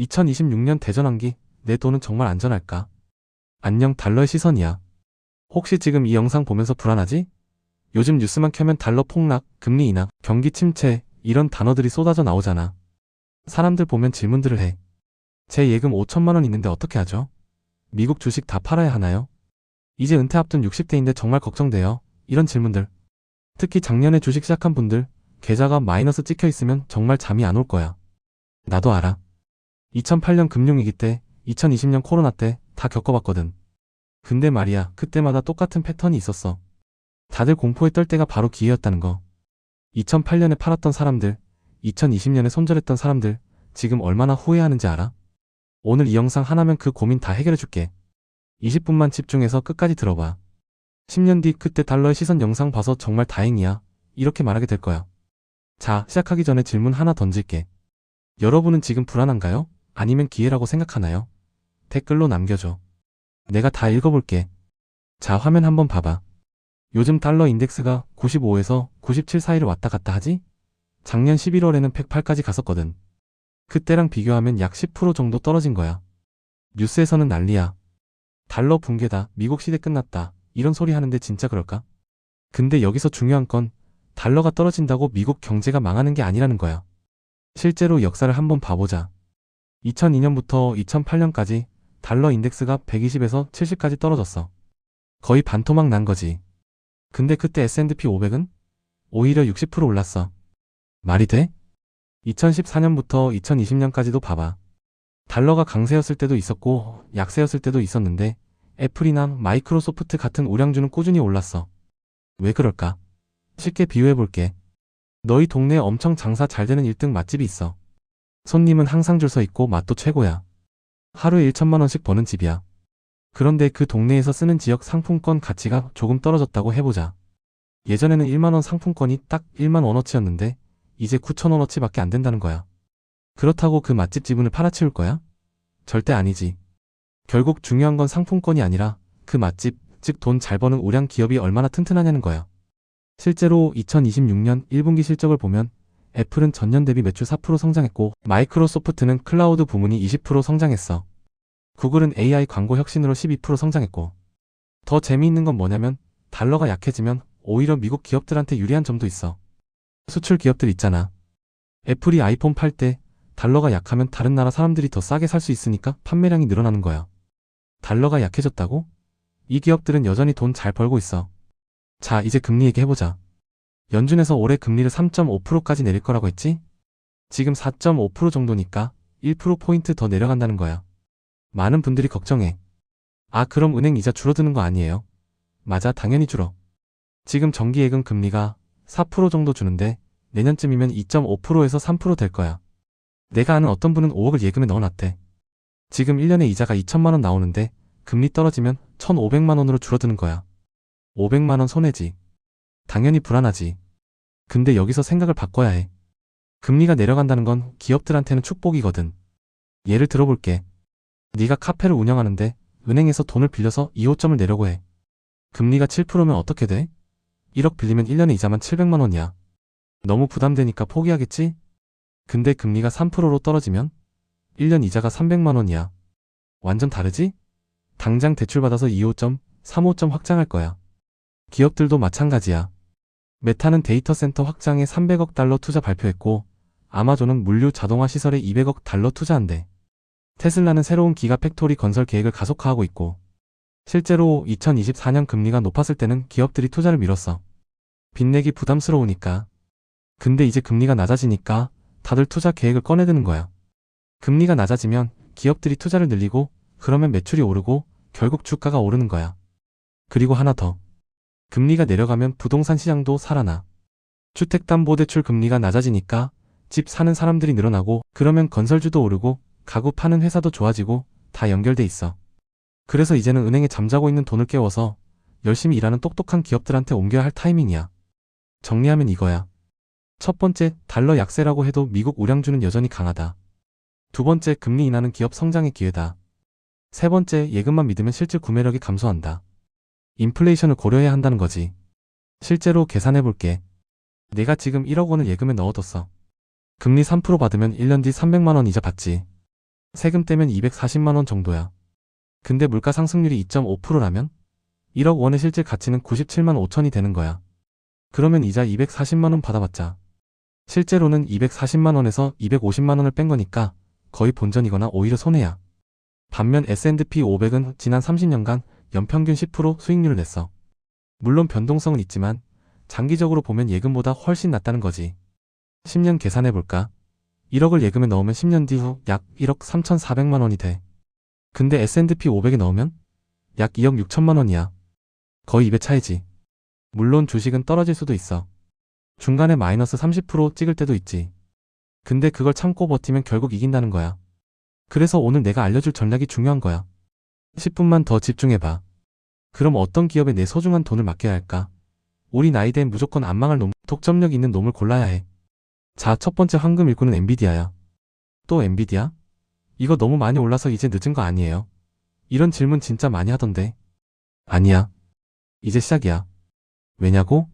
2026년 대전환기, 내 돈은 정말 안전할까? 안녕, 달러의 시선이야. 혹시 지금 이 영상 보면서 불안하지? 요즘 뉴스만 켜면 달러 폭락, 금리 인하, 경기 침체 이런 단어들이 쏟아져 나오잖아. 사람들 보면 질문들을 해. 제 예금 5천만 원 있는데 어떻게 하죠? 미국 주식 다 팔아야 하나요? 이제 은퇴 앞둔 60대인데 정말 걱정돼요. 이런 질문들. 특히 작년에 주식 시작한 분들, 계좌가 마이너스 찍혀 있으면 정말 잠이 안 올 거야. 나도 알아. 2008년 금융위기 때, 2020년 코로나 때 다 겪어봤거든. 근데 말이야, 그때마다 똑같은 패턴이 있었어. 다들 공포에 떨 때가 바로 기회였다는 거. 2008년에 팔았던 사람들, 2020년에 손절했던 사람들, 지금 얼마나 후회하는지 알아? 오늘 이 영상 하나면 그 고민 다 해결해줄게. 20분만 집중해서 끝까지 들어봐. 10년 뒤 그때 달러의 시선 영상 봐서 정말 다행이야. 이렇게 말하게 될 거야. 자, 시작하기 전에 질문 하나 던질게. 여러분은 지금 불안한가요? 아니면 기회라고 생각하나요? 댓글로 남겨줘. 내가 다 읽어볼게. 자, 화면 한번 봐봐. 요즘 달러 인덱스가 95에서 97 사이를 왔다 갔다 하지? 작년 11월에는 108까지 갔었거든. 그때랑 비교하면 약 10% 정도 떨어진 거야. 뉴스에서는 난리야. 달러 붕괴다, 미국 시대 끝났다, 이런 소리 하는데 진짜 그럴까? 근데 여기서 중요한 건 달러가 떨어진다고 미국 경제가 망하는 게 아니라는 거야. 실제로 역사를 한번 봐보자. 2002년부터 2008년까지 달러 인덱스가 120에서 70까지 떨어졌어. 거의 반토막 난 거지. 근데 그때 S&P 500은 오히려 60% 올랐어. 말이 돼? 2014년부터 2020년까지도 봐봐. 달러가 강세였을 때도 있었고 약세였을 때도 있었는데 애플이나 마이크로소프트 같은 우량주는 꾸준히 올랐어. 왜 그럴까? 쉽게 비유해볼게. 너희 동네에 엄청 장사 잘 되는 1등 맛집이 있어. 손님은 항상 줄 서 있고 맛도 최고야. 하루에 1천만 원씩 버는 집이야. 그런데 그 동네에서 쓰는 지역 상품권 가치가 조금 떨어졌다고 해보자. 예전에는 1만 원 상품권이 딱 1만 원어치였는데 이제 9천 원어치밖에 안 된다는 거야. 그렇다고 그 맛집 지분을 팔아치울 거야? 절대 아니지. 결국 중요한 건 상품권이 아니라 그 맛집, 즉 돈 잘 버는 우량 기업이 얼마나 튼튼하냐는 거야. 실제로 2026년 1분기 실적을 보면 애플은 전년 대비 매출 4% 성장했고 마이크로소프트는 클라우드 부문이 20% 성장했어. 구글은 AI 광고 혁신으로 12% 성장했고. 더 재미있는 건 뭐냐면 달러가 약해지면 오히려 미국 기업들한테 유리한 점도 있어. 수출 기업들 있잖아. 애플이 아이폰 팔 때 달러가 약하면 다른 나라 사람들이 더 싸게 살 수 있으니까 판매량이 늘어나는 거야. 달러가 약해졌다고? 이 기업들은 여전히 돈 잘 벌고 있어. 자, 이제 금리 얘기해보자. 연준에서 올해 금리를 3.5%까지 내릴 거라고 했지? 지금 4.5% 정도니까 1%포인트 더 내려간다는 거야. 많은 분들이 걱정해. 아, 그럼 은행 이자 줄어드는 거 아니에요? 맞아, 당연히 줄어. 지금 정기예금 금리가 4% 정도 주는데 내년쯤이면 2.5%에서 3% 될 거야. 내가 아는 어떤 분은 5억을 예금에 넣어놨대. 지금 1년에 이자가 2천만 원 나오는데 금리 떨어지면 1,500만 원으로 줄어드는 거야. 500만 원 손해지. 당연히 불안하지. 근데 여기서 생각을 바꿔야 해. 금리가 내려간다는 건 기업들한테는 축복이거든. 예를 들어볼게. 네가 카페를 운영하는데 은행에서 돈을 빌려서 2호점을 내려고 해. 금리가 7%면 어떻게 돼? 1억 빌리면 1년에 이자만 700만 원이야. 너무 부담되니까 포기하겠지? 근데 금리가 3%로 떨어지면 1년 이자가 300만 원이야. 완전 다르지? 당장 대출받아서 2호점, 3호점 확장할 거야. 기업들도 마찬가지야. 메타는 데이터 센터 확장에 300억 달러 투자 발표했고 아마존은 물류 자동화 시설에 200억 달러 투자한대. 테슬라는 새로운 기가 팩토리 건설 계획을 가속화하고 있고 실제로 2024년 금리가 높았을 때는 기업들이 투자를 미뤘어. 빚내기 부담스러우니까. 근데 이제 금리가 낮아지니까 다들 투자 계획을 꺼내드는 거야. 금리가 낮아지면 기업들이 투자를 늘리고 그러면 매출이 오르고 결국 주가가 오르는 거야. 그리고 하나 더. 금리가 내려가면 부동산 시장도 살아나. 주택담보대출 금리가 낮아지니까 집 사는 사람들이 늘어나고 그러면 건설주도 오르고 가구 파는 회사도 좋아지고 다 연결돼 있어. 그래서 이제는 은행에 잠자고 있는 돈을 깨워서 열심히 일하는 똑똑한 기업들한테 옮겨야 할 타이밍이야. 정리하면 이거야. 첫 번째, 달러 약세라고 해도 미국 우량주는 여전히 강하다. 두 번째, 금리 인하는 기업 성장의 기회다. 세 번째, 예금만 믿으면 실질 구매력이 감소한다. 인플레이션을 고려해야 한다는 거지. 실제로 계산해볼게. 내가 지금 1억 원을 예금에 넣어뒀어. 금리 3% 받으면 1년 뒤 300만 원 이자 받지. 세금 떼면 240만 원 정도야. 근데 물가 상승률이 2.5%라면 1억 원의 실질 가치는 97만 5천이 되는 거야. 그러면 이자 240만 원 받아봤자 실제로는 240만 원에서 250만 원을 뺀 거니까 거의 본전이거나 오히려 손해야. 반면 S&P 500은 지난 30년간 연평균 10% 수익률을 냈어. 물론 변동성은 있지만 장기적으로 보면 예금보다 훨씬 낫다는 거지. 10년 계산해볼까? 1억을 예금에 넣으면 10년 뒤후 약 1억 3,400만 원이 돼. 근데 S&P 500에 넣으면 약 2억 6천만 원이야. 거의 2배 차이지. 물론 주식은 떨어질 수도 있어. 중간에 마이너스 30% 찍을 때도 있지. 근데 그걸 참고 버티면 결국 이긴다는 거야. 그래서 오늘 내가 알려줄 전략이 중요한 거야. 10분만 더 집중해봐. 그럼 어떤 기업에 내 소중한 돈을 맡겨야 할까? 우리 나이대엔 무조건 안 망할 놈, 독점력 있는 놈을 골라야 해. 자, 첫 번째 황금 일꾼은 엔비디아야. 또 엔비디아? 이거 너무 많이 올라서 이제 늦은 거 아니에요? 이런 질문 진짜 많이 하던데. 아니야. 이제 시작이야. 왜냐고?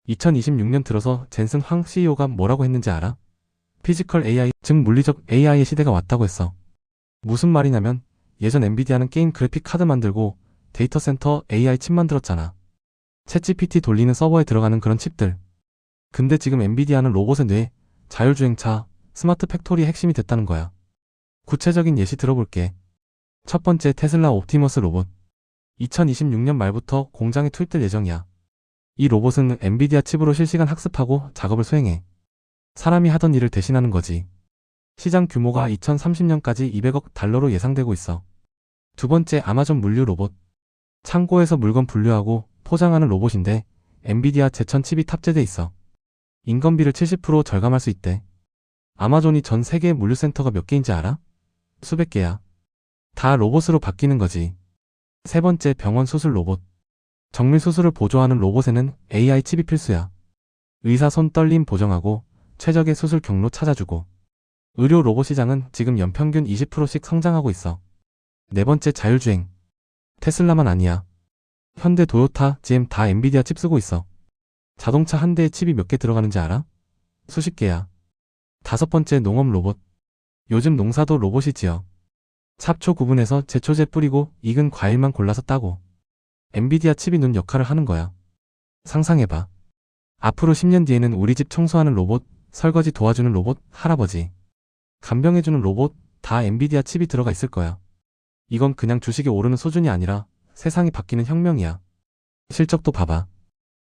2026년 들어서 젠슨 황 CEO가 뭐라고 했는지 알아? 피지컬 AI, 즉 물리적 AI의 시대가 왔다고 했어. 무슨 말이냐면 예전 엔비디아는 게임 그래픽 카드 만들고 데이터 센터 AI 칩 만들었잖아. 챗GPT 돌리는 서버에 들어가는 그런 칩들. 근데 지금 엔비디아는 로봇의 뇌, 자율주행차, 스마트 팩토리의 핵심이 됐다는 거야. 구체적인 예시 들어볼게. 첫 번째 테슬라 옵티머스 로봇. 2026년 말부터 공장에 투입될 예정이야. 이 로봇은 엔비디아 칩으로 실시간 학습하고 작업을 수행해. 사람이 하던 일을 대신하는 거지. 시장 규모가 2030년까지 200억 달러로 예상되고 있어. 두 번째 아마존 물류 로봇. 창고에서 물건 분류하고 포장하는 로봇인데 엔비디아 제천 칩이 탑재돼 있어. 인건비를 70% 절감할 수 있대. 아마존이 전 세계의 물류센터가 몇 개인지 알아? 수백 개야. 다 로봇으로 바뀌는 거지. 세 번째 병원 수술 로봇. 정밀 수술을 보조하는 로봇에는 AI 칩이 필수야. 의사 손 떨림 보정하고 최적의 수술 경로 찾아주고. 의료 로봇 시장은 지금 연평균 20%씩 성장하고 있어. 네 번째 자율주행. 테슬라만 아니야. 현대, 도요타, GM 다 엔비디아 칩 쓰고 있어. 자동차 한 대에 칩이 몇 개 들어가는지 알아? 수십 개야. 다섯 번째 농업 로봇. 요즘 농사도 로봇이 지어. 잡초 구분해서 제초제 뿌리고 익은 과일만 골라서 따고. 엔비디아 칩이 눈 역할을 하는 거야. 상상해봐. 앞으로 10년 뒤에는 우리 집 청소하는 로봇, 설거지 도와주는 로봇, 할아버지 간병해주는 로봇 다 엔비디아 칩이 들어가 있을 거야. 이건 그냥 주식이 오르는 수준이 아니라 세상이 바뀌는 혁명이야. 실적도 봐봐.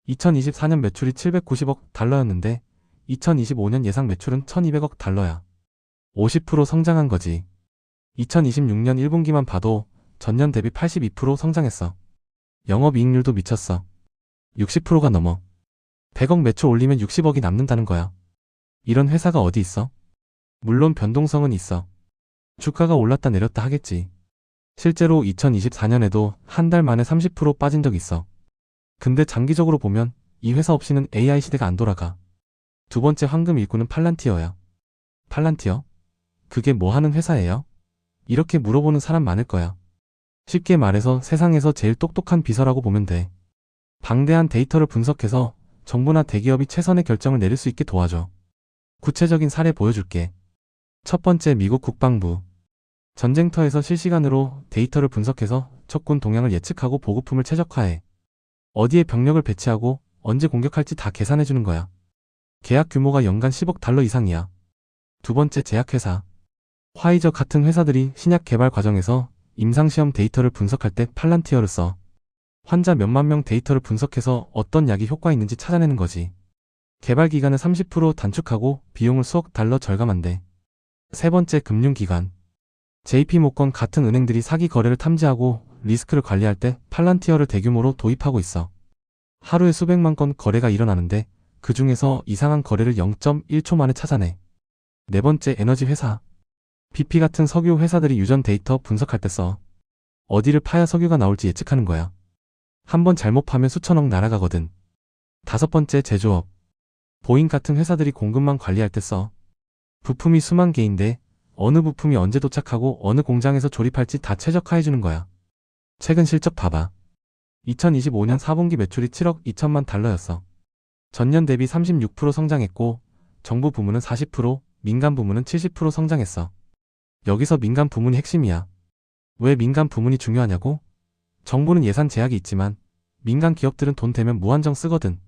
2024년 매출이 790억 달러였는데 2025년 예상 매출은 1200억 달러야. 50% 성장한 거지. 2026년 1분기만 봐도 전년 대비 82% 성장했어. 영업이익률도 미쳤어. 60%가 넘어. 100억 매출 올리면 60억이 남는다는 거야. 이런 회사가 어디 있어? 물론 변동성은 있어. 주가가 올랐다 내렸다 하겠지. 실제로 2024년에도 한 달 만에 30% 빠진 적 있어. 근데 장기적으로 보면 이 회사 없이는 AI 시대가 안 돌아가. 두 번째 황금 일꾼은 팔란티어야. 팔란티어? 그게 뭐 하는 회사예요? 이렇게 물어보는 사람 많을 거야. 쉽게 말해서 세상에서 제일 똑똑한 비서라고 보면 돼. 방대한 데이터를 분석해서 정부나 대기업이 최선의 결정을 내릴 수 있게 도와줘. 구체적인 사례 보여줄게. 첫 번째 미국 국방부. 전쟁터에서 실시간으로 데이터를 분석해서 적군 동향을 예측하고 보급품을 최적화해. 어디에 병력을 배치하고 언제 공격할지 다 계산해주는 거야. 계약 규모가 연간 10억 달러 이상이야. 두 번째 제약회사. 화이저 같은 회사들이 신약 개발 과정에서 임상시험 데이터를 분석할 때 팔란티어를 써. 환자 몇만 명 데이터를 분석해서 어떤 약이 효과 있는지 찾아내는 거지. 개발 기간을 30% 단축하고 비용을 수억 달러 절감한대. 세 번째 금융기관. JP모건 같은 은행들이 사기 거래를 탐지하고 리스크를 관리할 때 팔란티어를 대규모로 도입하고 있어. 하루에 수백만 건 거래가 일어나는데 그 중에서 이상한 거래를 0.1초 만에 찾아내. 네 번째 에너지 회사. BP 같은 석유 회사들이 유전 데이터 분석할 때 써. 어디를 파야 석유가 나올지 예측하는 거야. 한번 잘못 파면 수천억 날아가거든. 다섯 번째 제조업. 보잉 같은 회사들이 공급망 관리할 때 써. 부품이 수만 개인데 어느 부품이 언제 도착하고 어느 공장에서 조립할지 다 최적화해주는 거야. 최근 실적 봐봐. 2025년 4분기 매출이 7억 2천만 달러였어. 전년 대비 36% 성장했고 정부 부문은 40%, 민간 부문은 70% 성장했어. 여기서 민간 부문이 핵심이야. 왜 민간 부문이 중요하냐고? 정부는 예산 제약이 있지만 민간 기업들은 돈 되면 무한정 쓰거든.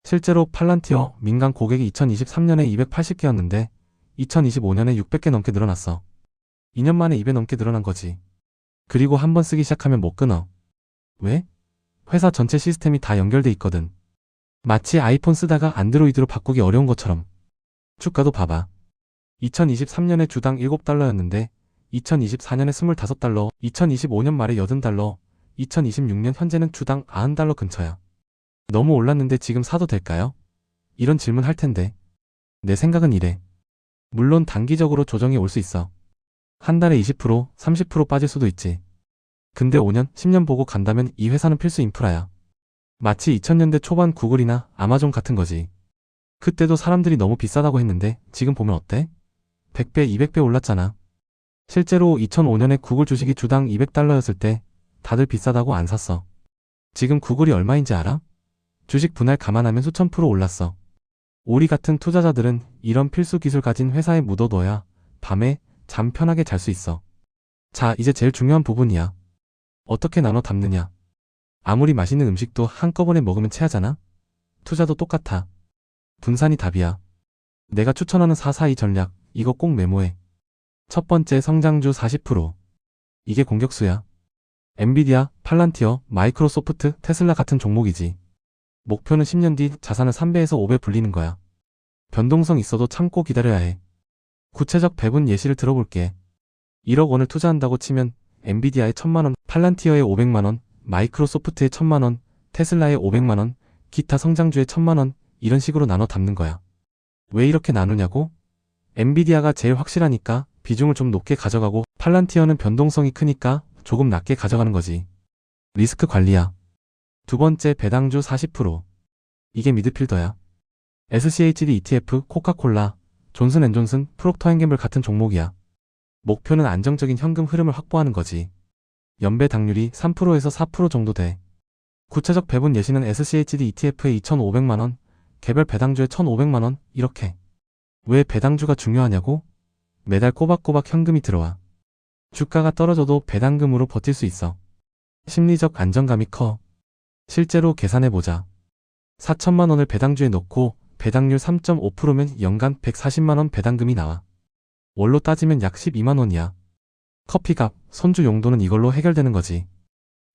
실제로 팔란티어 민간 고객이 2023년에 280개였는데 2025년에 600개 넘게 늘어났어. 2년 만에 2배 넘게 늘어난 거지. 그리고 한 번 쓰기 시작하면 못 끊어. 왜? 회사 전체 시스템이 다 연결돼 있거든. 마치 아이폰 쓰다가 안드로이드로 바꾸기 어려운 것처럼. 주가도 봐봐. 2023년에 주당 7달러였는데 2024년에 25달러, 2025년 말에 80달러, 2026년 현재는 주당 90달러 근처야. 너무 올랐는데 지금 사도 될까요? 이런 질문 할 텐데. 내 생각은 이래. 물론 단기적으로 조정이 올 수 있어. 한 달에 20%, 30% 빠질 수도 있지. 근데 5년, 10년 보고 간다면 이 회사는 필수 인프라야. 마치 2000년대 초반 구글이나 아마존 같은 거지. 그때도 사람들이 너무 비싸다고 했는데 지금 보면 어때? 100배, 200배 올랐잖아. 실제로 2005년에 구글 주식이 주당 200달러였을 때 다들 비싸다고 안 샀어. 지금 구글이 얼마인지 알아? 주식 분할 감안하면 수천 프로 올랐어. 우리 같은 투자자들은 이런 필수 기술 가진 회사에 묻어둬야 밤에 잠 편하게 잘 수 있어. 자, 이제 제일 중요한 부분이야. 어떻게 나눠 담느냐. 아무리 맛있는 음식도 한꺼번에 먹으면 체하잖아? 투자도 똑같아. 분산이 답이야. 내가 추천하는 442 전략, 이거 꼭 메모해. 첫 번째 성장주 40%. 이게 공격수야. 엔비디아, 팔란티어, 마이크로소프트, 테슬라 같은 종목이지. 목표는 10년 뒤 자산을 3배에서 5배 불리는 거야. 변동성 있어도 참고 기다려야 해. 구체적 배분 예시를 들어볼게. 1억 원을 투자한다고 치면 엔비디아에 1000만원, 팔란티어에 500만원, 마이크로소프트에 1000만원, 테슬라에 500만원, 기타 성장주에 1000만원, 이런 식으로 나눠 담는 거야. 왜 이렇게 나누냐고? 엔비디아가 제일 확실하니까 비중을 좀 높게 가져가고 팔란티어는 변동성이 크니까 조금 낮게 가져가는 거지. 리스크 관리야. 두 번째 배당주 40%. 이게 미드필더야. SCHD ETF, 코카콜라, 존슨앤존슨, 프록터앤갬블 같은 종목이야. 목표는 안정적인 현금 흐름을 확보하는 거지. 연배 당률이 3%에서 4% 정도 돼. 구체적 배분 예시는 SCHD ETF에 2,500만원, 개별 배당주에 1,500만원, 이렇게. 왜 배당주가 중요하냐고? 매달 꼬박꼬박 현금이 들어와. 주가가 떨어져도 배당금으로 버틸 수 있어. 심리적 안정감이 커. 실제로 계산해보자. 4천만원을 배당주에 넣고 배당률 3.5%면 연간 140만원 배당금이 나와. 월로 따지면 약 12만원이야. 커피값, 손주 용도는 이걸로 해결되는 거지.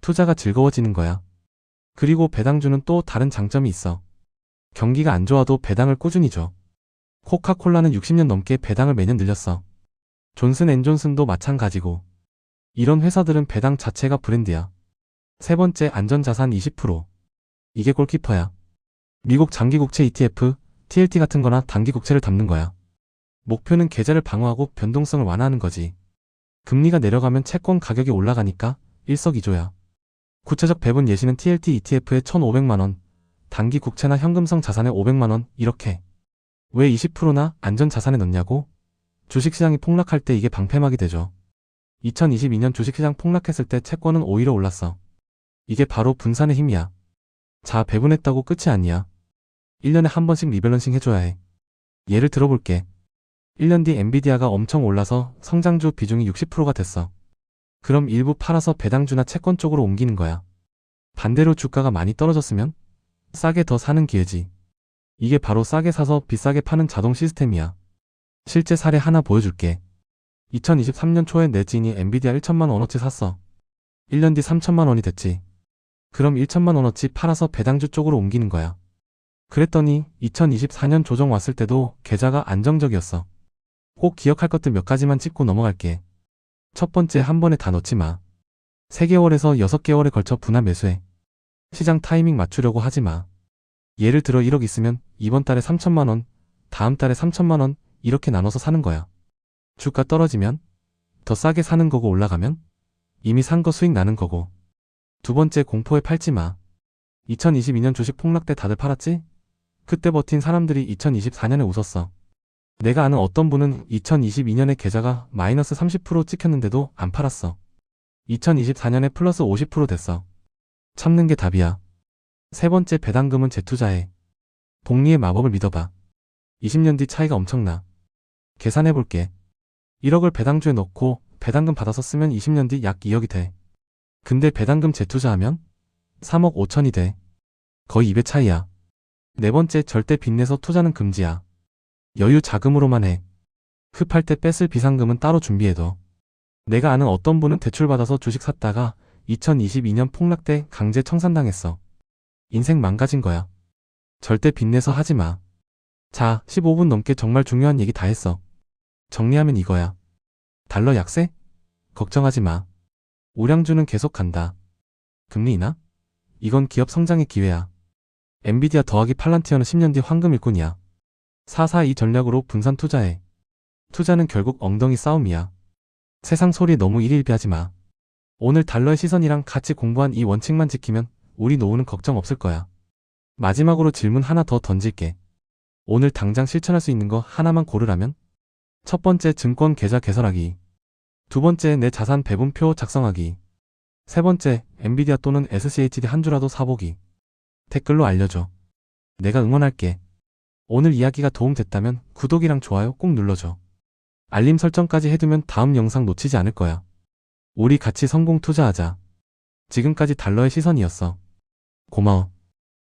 투자가 즐거워지는 거야. 그리고 배당주는 또 다른 장점이 있어. 경기가 안 좋아도 배당을 꾸준히 줘. 코카콜라는 60년 넘게 배당을 매년 늘렸어. 존슨앤존슨도 마찬가지고. 이런 회사들은 배당 자체가 브랜드야. 세 번째 안전자산 20%. 이게 골키퍼야. 미국 장기국채 ETF, TLT 같은 거나 단기국채를 담는 거야. 목표는 계좌를 방어하고 변동성을 완화하는 거지. 금리가 내려가면 채권 가격이 올라가니까 일석이조야. 구체적 배분 예시는 TLT ETF에 1,500만원, 단기 국채나 현금성 자산에 500만원, 이렇게. 왜 20%나 안전자산에 넣냐고? 주식시장이 폭락할 때 이게 방패막이 되죠. 2022년 주식시장 폭락했을 때 채권은 오히려 올랐어. 이게 바로 분산의 힘이야. 자, 배분했다고 끝이 아니야. 1년에 한 번씩 리밸런싱 해줘야 해. 예를 들어볼게. 1년 뒤 엔비디아가 엄청 올라서 성장주 비중이 60%가 됐어. 그럼 일부 팔아서 배당주나 채권 쪽으로 옮기는 거야. 반대로 주가가 많이 떨어졌으면 싸게 더 사는 기회지. 이게 바로 싸게 사서 비싸게 파는 자동 시스템이야. 실제 사례 하나 보여줄게. 2023년 초에 내 지인이 엔비디아 1천만 원어치 샀어. 1년 뒤 3천만 원이 됐지. 그럼 1천만 원어치 팔아서 배당주 쪽으로 옮기는 거야. 그랬더니 2024년 조정 왔을 때도 계좌가 안정적이었어. 꼭 기억할 것들 몇 가지만 짚고 넘어갈게. 첫 번째, 한 번에 다 넣지 마. 3개월에서 6개월에 걸쳐 분할 매수해. 시장 타이밍 맞추려고 하지 마. 예를 들어 1억 있으면 이번 달에 3천만 원, 다음 달에 3천만 원, 이렇게 나눠서 사는 거야. 주가 떨어지면 더 싸게 사는 거고, 올라가면 이미 산 거 수익 나는 거고. 두 번째, 공포에 팔지 마. 2022년 주식 폭락 때 다들 팔았지? 그때 버틴 사람들이 2024년에 웃었어. 내가 아는 어떤 분은 2022년에 계좌가 마이너스 30% 찍혔는데도 안 팔았어. 2024년에 플러스 50% 됐어. 참는 게 답이야. 세 번째, 배당금은 재투자해. 복리의 마법을 믿어봐. 20년 뒤 차이가 엄청나. 계산해볼게. 1억을 배당주에 넣고 배당금 받아서 쓰면 20년 뒤 약 2억이 돼. 근데 배당금 재투자하면 3억 5천이 돼. 거의 2배 차이야. 네 번째, 절대 빚내서 투자는 금지야. 여유 자금으로만 해. 흡할 때 뺐을 비상금은 따로 준비해둬. 내가 아는 어떤 분은 대출받아서 주식 샀다가 2022년 폭락 때 강제 청산당했어. 인생 망가진 거야. 절대 빚내서 하지 마. 자, 15분 넘게 정말 중요한 얘기 다 했어. 정리하면 이거야. 달러 약세? 걱정하지 마. 우량주는 계속 간다. 금리 인하? 이건 기업 성장의 기회야. 엔비디아 더하기 팔란티어는 10년 뒤 황금 일꾼이야. 442 전략으로 분산 투자해. 투자는 결국 엉덩이 싸움이야. 세상 소리 너무 일일비하지 마. 오늘 달러의 시선이랑 같이 공부한 이 원칙만 지키면 우리 노후는 걱정 없을 거야. 마지막으로 질문 하나 더 던질게. 오늘 당장 실천할 수 있는 거 하나만 고르라면? 첫 번째, 증권 계좌 개설하기. 두 번째, 내 자산 배분표 작성하기. 세 번째, 엔비디아 또는 SCHD 한 주라도 사보기. 댓글로 알려줘. 내가 응원할게. 오늘 이야기가 도움됐다면 구독이랑 좋아요 꼭 눌러줘. 알림 설정까지 해두면 다음 영상 놓치지 않을 거야. 우리 같이 성공 투자하자. 지금까지 달러의 시선이었어. 고마워.